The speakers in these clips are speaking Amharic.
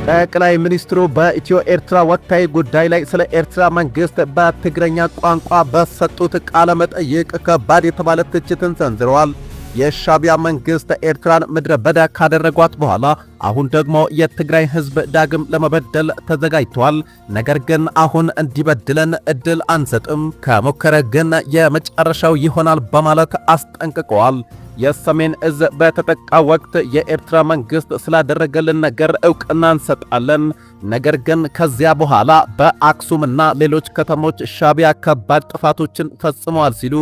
ጠቅላይ ሚኒስትሩ በኢትዮ ኤርትራ ወቅታዊ ጉዳይ ላይ ስለ ኤርትራ መንግስት በትግረኛ ቋንቋ በሰጡት ቃለ መጠይቅ ከባድ የተባለ ትችትን ሰንዝረዋል። የሻቢያ መንግስት ኤርትራን ምድረ በዳ ካደረጓት በኋላ አሁን ደግሞ የትግራይ ህዝብ ዳግም ለመበደል ተዘጋጅቷል። ነገር ግን አሁን እንዲበድለን እድል አንሰጥም፣ ከሞከረ ግን የመጨረሻው ይሆናል በማለት አስጠንቅቀዋል። የሰሜን እዝ በተጠቃ ወቅት የኤርትራ መንግስት ስላደረገልን ነገር ዕውቅና እንሰጣለን፣ ነገር ግን ከዚያ በኋላ በአክሱምና ሌሎች ከተሞች ሻቢያ ከባድ ጥፋቶችን ፈጽመዋል ሲሉ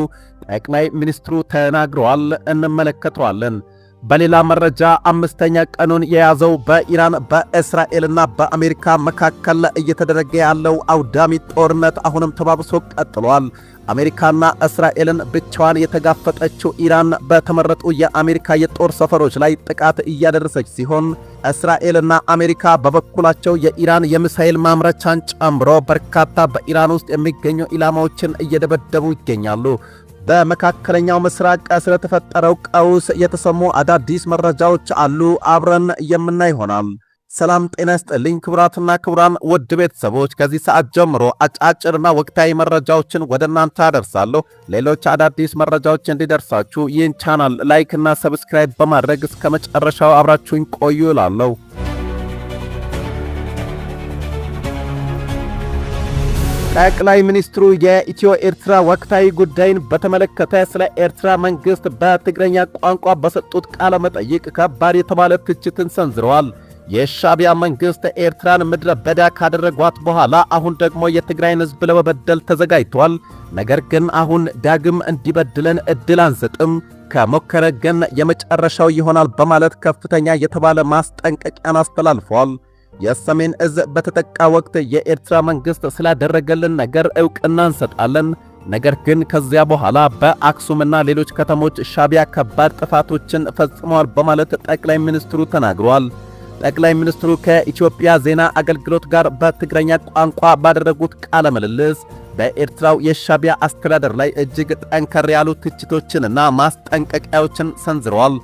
ጠቅላይ ሚኒስትሩ ተናግረዋል። እንመለከተዋለን። በሌላ መረጃ አምስተኛ ቀኑን የያዘው በኢራን በእስራኤልና በአሜሪካ መካከል እየተደረገ ያለው አውዳሚ ጦርነት አሁንም ተባብሶ ቀጥሏል። አሜሪካና እስራኤልን ብቻዋን የተጋፈጠችው ኢራን በተመረጡ የአሜሪካ የጦር ሰፈሮች ላይ ጥቃት እያደረሰች ሲሆን እስራኤልና አሜሪካ በበኩላቸው የኢራን የሚሳኤል ማምረቻን ጨምሮ በርካታ በኢራን ውስጥ የሚገኙ ኢላማዎችን እየደበደቡ ይገኛሉ። በመካከለኛው ምስራቅ ስለተፈጠረው ቀውስ የተሰሙ አዳዲስ መረጃዎች አሉ። አብረን የምናይ ይሆናል። ሰላም ጤና ይስጥልኝ ክቡራትና ክቡራን ውድ ቤተሰቦች፣ ከዚህ ሰዓት ጀምሮ አጫጭርና ወቅታዊ መረጃዎችን ወደ እናንተ አደርሳለሁ። ሌሎች አዳዲስ መረጃዎች እንዲደርሳችሁ ይህን ቻናል ላይክ እና ሰብስክራይብ በማድረግ እስከ መጨረሻው አብራችሁኝ ቆዩ እላለሁ። ጠቅላይ ሚኒስትሩ የኢትዮ ኤርትራ ወቅታዊ ጉዳይን በተመለከተ ስለ ኤርትራ መንግስት በትግረኛ ቋንቋ በሰጡት ቃለ መጠይቅ ከባድ የተባለ ትችትን ሰንዝረዋል። የሻቢያ መንግስት ኤርትራን ምድረ በዳ ካደረጓት በኋላ አሁን ደግሞ የትግራይን ህዝብ ለመበደል ተዘጋጅቷል። ነገር ግን አሁን ዳግም እንዲበድለን እድል አንሰጥም፣ ከሞከረ ግን የመጨረሻው ይሆናል በማለት ከፍተኛ የተባለ ማስጠንቀቂያን አስተላልፈዋል። የሰሜን እዝ በተጠቃ ወቅት የኤርትራ መንግስት ስላደረገልን ነገር ዕውቅና እንሰጣለን፣ ነገር ግን ከዚያ በኋላ በአክሱምና ሌሎች ከተሞች ሻቢያ ከባድ ጥፋቶችን ፈጽመዋል በማለት ጠቅላይ ሚኒስትሩ ተናግረዋል። ጠቅላይ ሚኒስትሩ ከኢትዮጵያ ዜና አገልግሎት ጋር በትግረኛ ቋንቋ ባደረጉት ቃለ ምልልስ በኤርትራው የሻቢያ አስተዳደር ላይ እጅግ ጠንከር ያሉ ትችቶችንና ማስጠንቀቂያዎችን ሰንዝረዋል።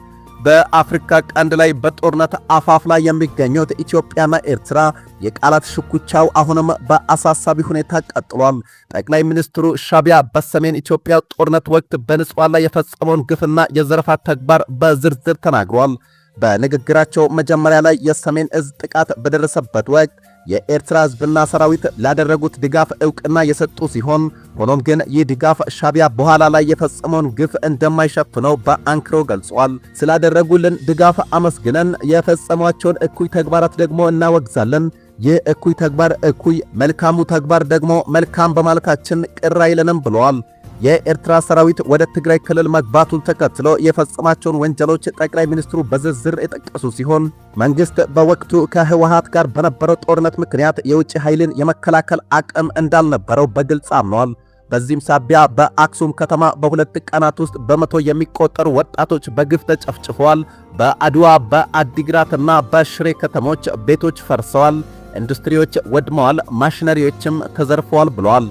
በአፍሪካ ቀንድ ላይ በጦርነት አፋፍ ላይ የሚገኙት ኢትዮጵያና ኤርትራ የቃላት ሽኩቻው አሁንም በአሳሳቢ ሁኔታ ቀጥሏል። ጠቅላይ ሚኒስትሩ ሻቢያ በሰሜን ኢትዮጵያ ጦርነት ወቅት በንጹሃን ላይ የፈጸመውን ግፍና የዘረፋ ተግባር በዝርዝር ተናግሯል። በንግግራቸው መጀመሪያ ላይ የሰሜን እዝ ጥቃት በደረሰበት ወቅት የኤርትራ ህዝብና ሰራዊት ላደረጉት ድጋፍ ዕውቅና የሰጡ ሲሆን ሆኖም ግን ይህ ድጋፍ ሻቢያ በኋላ ላይ የፈጸመውን ግፍ እንደማይሸፍነው በአንክሮ ገልጿል። ስላደረጉልን ድጋፍ አመስግነን የፈጸሟቸውን እኩይ ተግባራት ደግሞ እናወግዛለን። ይህ እኩይ ተግባር እኩይ፣ መልካሙ ተግባር ደግሞ መልካም በማለታችን ቅር አይለንም ብለዋል። የኤርትራ ሰራዊት ወደ ትግራይ ክልል መግባቱን ተከትሎ የፈጸማቸውን ወንጀሎች ጠቅላይ ሚኒስትሩ በዝርዝር የጠቀሱ ሲሆን መንግስት በወቅቱ ከህወሓት ጋር በነበረው ጦርነት ምክንያት የውጭ ኃይልን የመከላከል አቅም እንዳልነበረው በግልጽ አምነዋል። በዚህም ሳቢያ በአክሱም ከተማ በሁለት ቀናት ውስጥ በመቶ የሚቆጠሩ ወጣቶች በግፍ ተጨፍጭፈዋል። በአድዋ በአዲግራትና በሽሬ ከተሞች ቤቶች ፈርሰዋል፣ ኢንዱስትሪዎች ወድመዋል፣ ማሽነሪዎችም ተዘርፈዋል ብለዋል።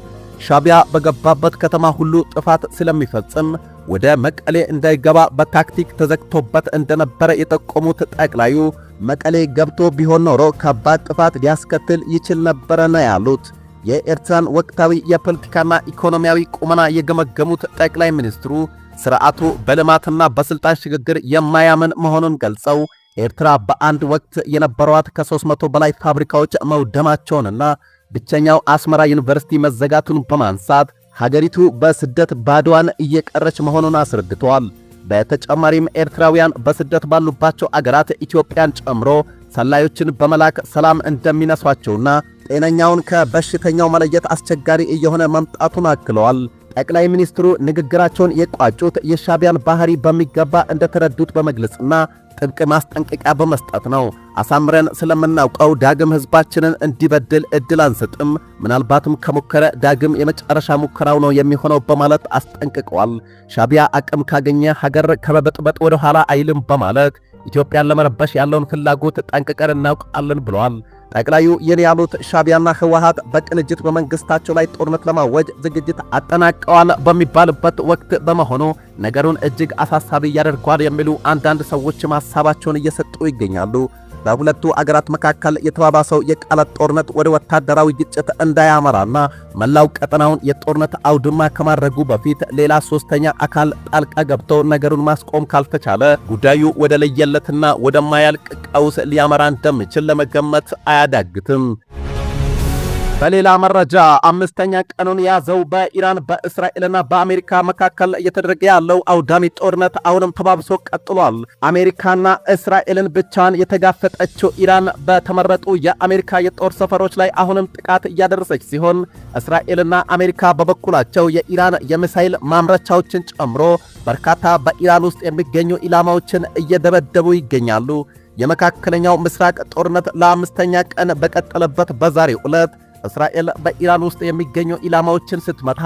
ሻቢያ በገባበት ከተማ ሁሉ ጥፋት ስለሚፈጽም ወደ መቀሌ እንዳይገባ በታክቲክ ተዘግቶበት እንደነበረ የጠቆሙት ጠቅላዩ መቀሌ ገብቶ ቢሆን ኖሮ ከባድ ጥፋት ሊያስከትል ይችል ነበረ ነው ያሉት። የኤርትራን ወቅታዊ የፖለቲካና ኢኮኖሚያዊ ቁመና የገመገሙት ጠቅላይ ሚኒስትሩ ስርዓቱ በልማትና በስልጣን ሽግግር የማያምን መሆኑን ገልጸው ኤርትራ በአንድ ወቅት የነበሯት ከ300 በላይ ፋብሪካዎች መውደማቸውንና ብቸኛው አስመራ ዩኒቨርሲቲ መዘጋቱን በማንሳት ሀገሪቱ በስደት ባዶዋን እየቀረች መሆኑን አስረድተዋል። በተጨማሪም ኤርትራውያን በስደት ባሉባቸው አገራት ኢትዮጵያን ጨምሮ ሰላዮችን በመላክ ሰላም እንደሚነሷቸውና ጤነኛውን ከበሽተኛው መለየት አስቸጋሪ እየሆነ መምጣቱን አክለዋል። ጠቅላይ ሚኒስትሩ ንግግራቸውን የቋጩት የሻቢያን ባህሪ በሚገባ እንደተረዱት በመግለጽና ጥብቅ ማስጠንቀቂያ በመስጠት ነው። አሳምረን ስለምናውቀው ዳግም ህዝባችንን እንዲበድል እድል አንሰጥም፣ ምናልባትም ከሞከረ ዳግም የመጨረሻ ሙከራው ነው የሚሆነው በማለት አስጠንቅቀዋል። ሻቢያ አቅም ካገኘ ሀገር ከመበጥበጥ ወደ ኋላ አይልም በማለት ኢትዮጵያን ለመረበሽ ያለውን ፍላጎት ጠንቅቀን እናውቃለን ብለዋል። ጠቅላዩ ይህን ያሉት ሻቢያና ህወሓት በቅንጅት በመንግስታቸው ላይ ጦርነት ለማወጅ ዝግጅት አጠናቀዋል በሚባልበት ወቅት በመሆኑ ነገሩን እጅግ አሳሳቢ ያደርገዋል የሚሉ አንዳንድ ሰዎች ሐሳባቸውን እየሰጡ ይገኛሉ። በሁለቱ አገራት መካከል የተባባሰው የቃላት ጦርነት ወደ ወታደራዊ ግጭት እንዳያመራና መላው ቀጠናውን የጦርነት አውድማ ከማድረጉ በፊት ሌላ ሶስተኛ አካል ጣልቃ ገብቶ ነገሩን ማስቆም ካልተቻለ ጉዳዩ ወደ ለየለትና ወደማያልቅ ቀውስ ሊያመራ እንደሚችል ለመገመት አያዳግትም። በሌላ መረጃ አምስተኛ ቀኑን የያዘው በኢራን በእስራኤልና በአሜሪካ መካከል እየተደረገ ያለው አውዳሚ ጦርነት አሁንም ተባብሶ ቀጥሏል። አሜሪካና እስራኤልን ብቻዋን የተጋፈጠችው ኢራን በተመረጡ የአሜሪካ የጦር ሰፈሮች ላይ አሁንም ጥቃት እያደረሰች ሲሆን እስራኤልና አሜሪካ በበኩላቸው የኢራን የሚሳኤል ማምረቻዎችን ጨምሮ በርካታ በኢራን ውስጥ የሚገኙ ኢላማዎችን እየደበደቡ ይገኛሉ። የመካከለኛው ምስራቅ ጦርነት ለአምስተኛ ቀን በቀጠለበት በዛሬው ዕለት እስራኤል በኢራን ውስጥ የሚገኙ ኢላማዎችን ስትመታ፣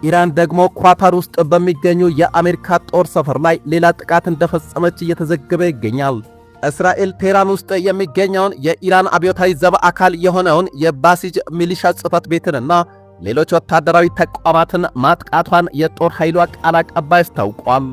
ኢራን ደግሞ ኳታር ውስጥ በሚገኙ የአሜሪካ ጦር ሰፈር ላይ ሌላ ጥቃት እንደፈጸመች እየተዘገበ ይገኛል። እስራኤል ቴህራን ውስጥ የሚገኘውን የኢራን አብዮታዊ ዘብ አካል የሆነውን የባሲጅ ሚሊሻ ጽሕፈት ቤትንና ሌሎች ወታደራዊ ተቋማትን ማጥቃቷን የጦር ኃይሏ ቃል አቀባይ አስታውቋል።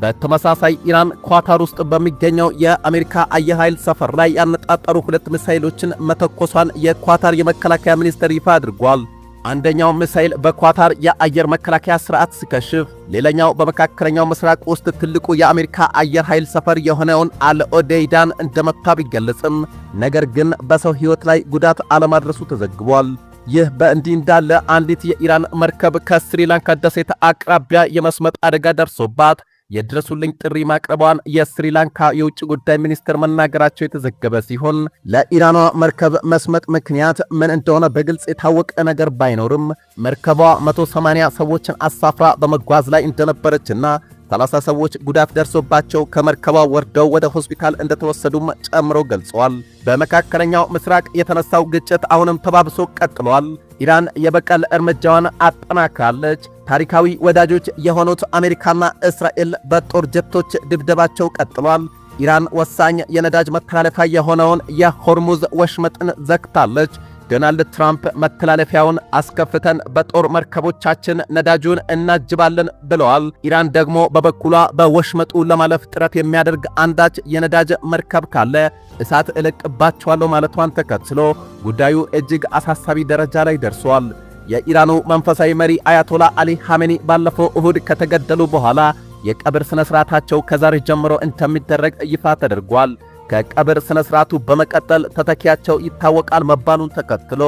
በተመሳሳይ ኢራን ኳታር ውስጥ በሚገኘው የአሜሪካ አየር ኃይል ሰፈር ላይ ያነጣጠሩ 2 ሚሳኤሎችን መተኮሷን የኳታር የመከላከያ ሚኒስቴር ይፋ አድርጓል። አንደኛው ሚሳኤል በኳታር የአየር መከላከያ ስርዓት ሲከሽፍ፣ ሌላኛው በመካከለኛው ምስራቅ ውስጥ ትልቁ የአሜሪካ አየር ኃይል ሰፈር የሆነውን አልኦዴይዳን እንደመታ ቢገለጽም ነገር ግን በሰው ሕይወት ላይ ጉዳት አለማድረሱ ተዘግቧል። ይህ በእንዲህ እንዳለ አንዲት የኢራን መርከብ ከስሪላንካ ደሴት አቅራቢያ የመስመጥ አደጋ ደርሶባት የድረሱልኝ ጥሪ ማቅረቧን የስሪላንካ የውጭ ጉዳይ ሚኒስትር መናገራቸው የተዘገበ ሲሆን ለኢራኗ መርከብ መስመጥ ምክንያት ምን እንደሆነ በግልጽ የታወቀ ነገር ባይኖርም መርከቧ 180 ሰዎችን አሳፍራ በመጓዝ ላይ እንደነበረችና 30 ሰዎች ጉዳት ደርሶባቸው ከመርከቧ ወርደው ወደ ሆስፒታል እንደተወሰዱም ጨምሮ ገልጸዋል። በመካከለኛው ምስራቅ የተነሳው ግጭት አሁንም ተባብሶ ቀጥሏል። ኢራን የበቀል እርምጃዋን አጠናክራለች። ታሪካዊ ወዳጆች የሆኑት አሜሪካና እስራኤል በጦር ጀቶች ድብደባቸው ቀጥሏል። ኢራን ወሳኝ የነዳጅ መተላለፊያ የሆነውን የሆርሙዝ ወሽመጥን ዘግታለች። ዶናልድ ትራምፕ መተላለፊያውን አስከፍተን በጦር መርከቦቻችን ነዳጁን እናጅባለን ብለዋል። ኢራን ደግሞ በበኩሏ በወሽመጡ ለማለፍ ጥረት የሚያደርግ አንዳች የነዳጅ መርከብ ካለ እሳት እለቅባቸዋለሁ ማለቷን ተከትሎ ጉዳዩ እጅግ አሳሳቢ ደረጃ ላይ ደርሷል። የኢራኑ መንፈሳዊ መሪ አያቶላ አሊ ሐሜኒ ባለፈው እሁድ ከተገደሉ በኋላ የቀብር ሥነ ሥርዓታቸው ከዛሬ ጀምሮ እንደሚደረግ ይፋ ተደርጓል። ከቀብር ሥነ ሥርዓቱ በመቀጠል ተተኪያቸው ይታወቃል መባሉን ተከትሎ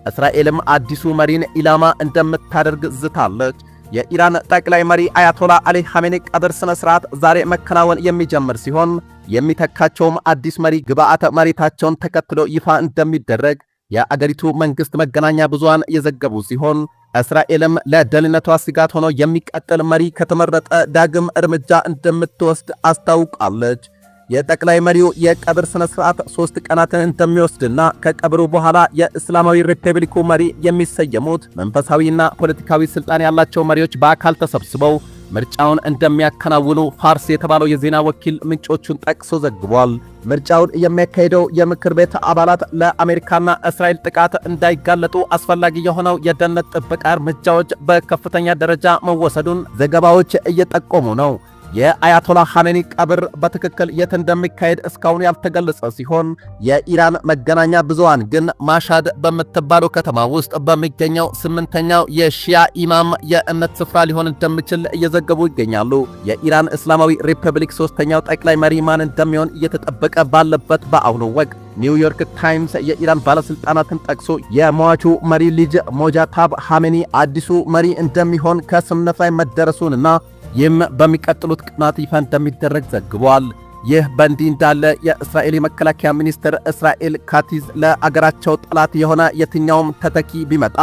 እስራኤልም አዲሱ መሪን ኢላማ እንደምታደርግ ዝታለች። የኢራን ጠቅላይ መሪ አያቶላ አሊ ሐሜኒ ቀብር ሥነ ሥርዓት ዛሬ መከናወን የሚጀምር ሲሆን የሚተካቸውም አዲስ መሪ ግብዓተ መሬታቸውን ተከትሎ ይፋ እንደሚደረግ የአገሪቱ መንግሥት መገናኛ ብዙሃን የዘገቡ ሲሆን እስራኤልም ለደህንነቷ ስጋት ሆኖ የሚቀጥል መሪ ከተመረጠ ዳግም እርምጃ እንደምትወስድ አስታውቃለች። የጠቅላይ መሪው የቀብር ሥነ ሥርዓት 3 ቀናትን እንደሚወስድና ከቀብሩ በኋላ የእስላማዊ ሪፐብሊኩ መሪ የሚሰየሙት መንፈሳዊና ፖለቲካዊ ሥልጣን ያላቸው መሪዎች በአካል ተሰብስበው ምርጫውን እንደሚያከናውኑ ፋርስ የተባለው የዜና ወኪል ምንጮቹን ጠቅሶ ዘግቧል። ምርጫውን የሚያካሂደው የምክር ቤት አባላት ለአሜሪካና እስራኤል ጥቃት እንዳይጋለጡ አስፈላጊ የሆነው የደህንነት ጥበቃ እርምጃዎች በከፍተኛ ደረጃ መወሰዱን ዘገባዎች እየጠቆሙ ነው። የአያቶላ ሐሜኒ ቀብር በትክክል የት እንደሚካሄድ እስካሁን ያልተገለጸ ሲሆን የኢራን መገናኛ ብዙሃን ግን ማሻድ በምትባለው ከተማ ውስጥ በሚገኘው 8ኛው የሺያ ኢማም የእምነት ስፍራ ሊሆን እንደሚችል እየዘገቡ ይገኛሉ። የኢራን እስላማዊ ሪፐብሊክ 3ኛው ጠቅላይ መሪ ማን እንደሚሆን እየተጠበቀ ባለበት በአሁኑ ወቅት ኒውዮርክ ታይምስ የኢራን ባለስልጣናትን ጠቅሶ የሟቹ መሪ ልጅ ሞጃታብ ሐሜኒ አዲሱ መሪ እንደሚሆን ከስምምነት ላይ መደረሱንና ይህም በሚቀጥሉት ቀናት ይፋ እንደሚደረግ ዘግቧል። ይህ በእንዲህ እንዳለ የእስራኤል የመከላከያ ሚኒስትር እስራኤል ካቲዝ ለአገራቸው ጠላት የሆነ የትኛውም ተተኪ ቢመጣ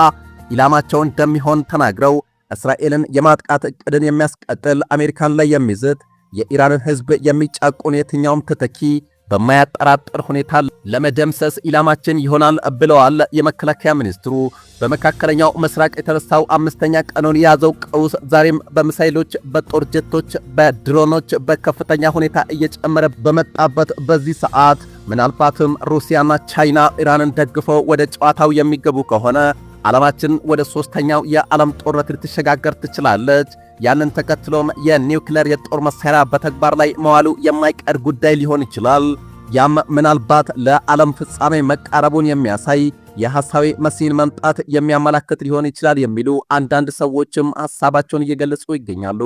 ኢላማቸው እንደሚሆን ተናግረው እስራኤልን የማጥቃት ዕቅድን የሚያስቀጥል አሜሪካን ላይ የሚዝት የኢራንን ሕዝብ የሚጫቁን የትኛውም ተተኪ በማያጠራጥር ሁኔታ ለመደምሰስ ኢላማችን ይሆናል ብለዋል የመከላከያ ሚኒስትሩ። በመካከለኛው ምስራቅ የተነሳው 5ኛ ቀኑን የያዘው ቀውስ ዛሬም በሚሳኤሎች፣ በጦር ጀቶች፣ በድሮኖች በከፍተኛ ሁኔታ እየጨመረ በመጣበት በዚህ ሰዓት ምናልባትም ሩሲያና ቻይና ኢራንን ደግፈው ወደ ጨዋታው የሚገቡ ከሆነ ዓለማችን ወደ 3ኛው የዓለም ጦርነት ልትሸጋገር ትችላለች። ያንን ተከትሎም የኒውክሌር የጦር መሳሪያ በተግባር ላይ መዋሉ የማይቀር ጉዳይ ሊሆን ይችላል። ያም ምናልባት ለዓለም ፍጻሜ መቃረቡን የሚያሳይ የሐሳዊ መሲህን መምጣት የሚያመላክት ሊሆን ይችላል የሚሉ አንዳንድ ሰዎችም ሐሳባቸውን እየገለጹ ይገኛሉ።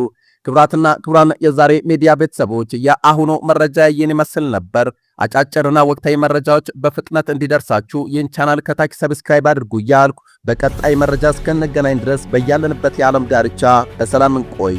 ክቡራትና ክቡራን የዛሬ ሚዲያ ቤተሰቦች የአሁኑ መረጃ ይህን ይመስል ነበር። አጫጭርና ወቅታዊ መረጃዎች በፍጥነት እንዲደርሳችሁ ይህን ቻናል ከታች ሰብስክራይብ አድርጉ እያልኩ በቀጣይ መረጃ እስከንገናኝ ድረስ በያለንበት የዓለም ዳርቻ በሰላም እንቆይ።